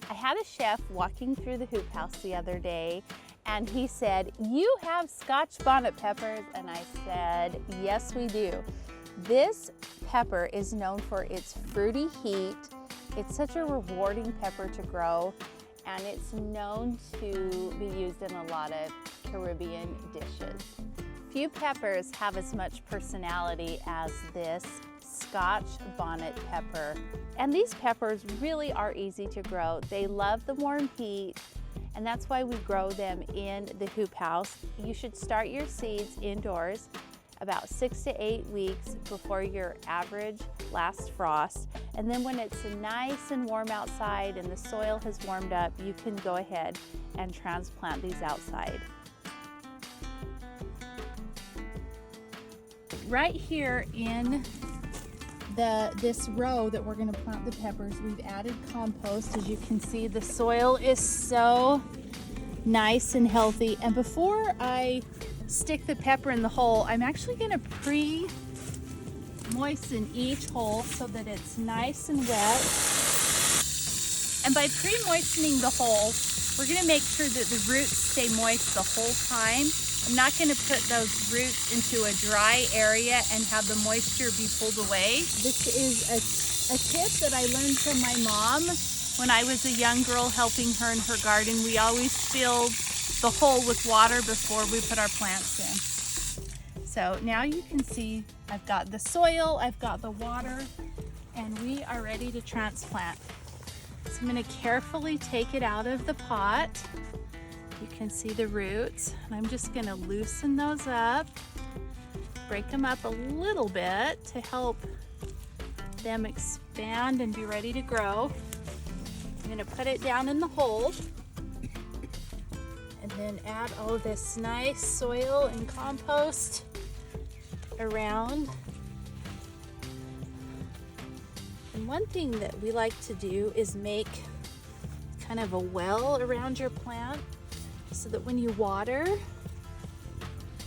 I had a chef walking through the hoop house the other day, and he said, "You have Scotch bonnet peppers?" And I said, "Yes, we do." This pepper is known for its fruity heat. It's such a rewarding pepper to grow, and it's known to be used in a lot of Caribbean dishes. Few peppers have as much personality as this Scotch bonnet pepper. And these peppers really are easy to grow. They love the warm heat, and that's why we grow them in the hoop house. You should start your seeds indoors about 6 to 8 weeks before your average last frost. And then when it's nice and warm outside and the soil has warmed up, you can go ahead and transplant these outside. Right here in this row that we're going to plant the peppers, we've added compost. As you can see, the soil is so nice and healthy. And before I stick the pepper in the hole, I'm actually going to pre-moisten each hole so that it's nice and wet. And by pre-moistening the hole, we're going to make sure that the roots stay moist the whole time. I'm not going to put those roots into a dry area and have the moisture be pulled away. This is a tip that I learned from my mom when I was a young girl helping her in her garden. We always filled the hole with water before we put our plants in. So now you can see I've got the soil, I've got the water, and we are ready to transplant. So I'm going to carefully take it out of the pot. You can see the roots, and I'm just going to loosen those up, break them up a little bit to help them expand and be ready to grow. I'm going to put it down in the hole and then add all of this nice soil and compost around. And one thing that we like to do is make kind of a well around your plant, so that when you water,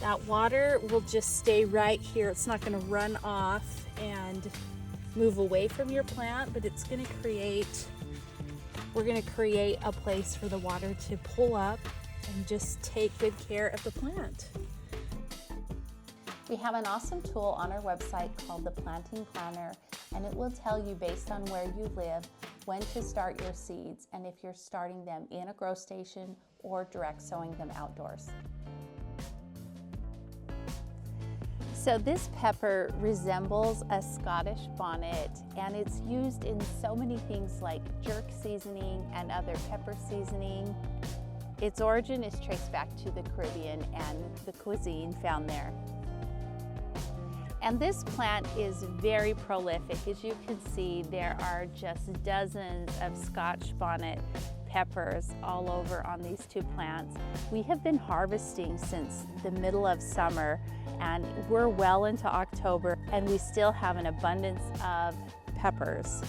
that water will just stay right here. It's not going to run off and move away from your plant, but it's going to create, we're going to create a place for the water to pull up and just take good care of the plant. We have an awesome tool on our website called the Planting Planner, and it will tell you based on where you live when to start your seeds and if you're starting them in a grow station or direct sowing them outdoors. So this pepper resembles a Scottish bonnet, and it's used in so many things like jerk seasoning and other pepper seasoning. Its origin is traced back to the Caribbean and the cuisine found there. And this plant is very prolific. As you can see, there are just dozens of Scotch bonnet peppers all over on these two plants. We have been harvesting since the middle of summer, and we're well into October, and we still have an abundance of peppers.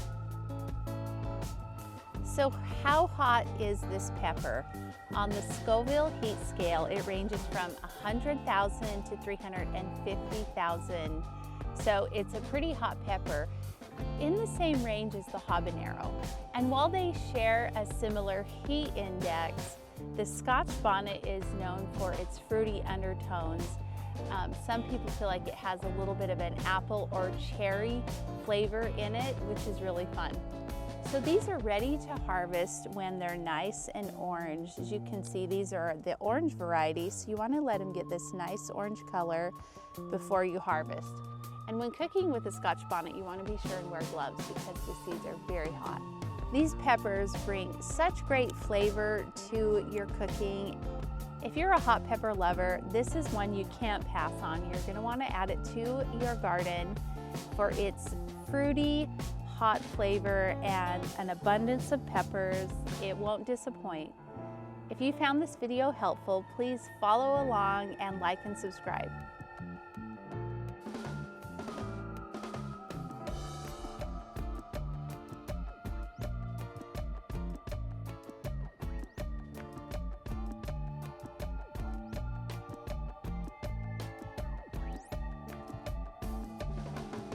So how hot is this pepper? On the Scoville heat scale, it ranges from 100,000 to 350,000. So it's a pretty hot pepper, in the same range as the habanero. And while they share a similar heat index, the Scotch bonnet is known for its fruity undertones. Some people feel like it has a little bit of an apple or cherry flavor in it, which is really fun. So these are ready to harvest when they're nice and orange. As you can see, these are the orange varieties, so you want to let them get this nice orange color before you harvest. And when cooking with the Scotch bonnet, you want to be sure and wear gloves because the seeds are very hot. These peppers bring such great flavor to your cooking. If you're a hot pepper lover, this is one you can't pass on. You're going to want to add it to your garden for its fruity, hot flavor and an abundance of peppers. It won't disappoint. If you found this video helpful, please follow along and like and subscribe.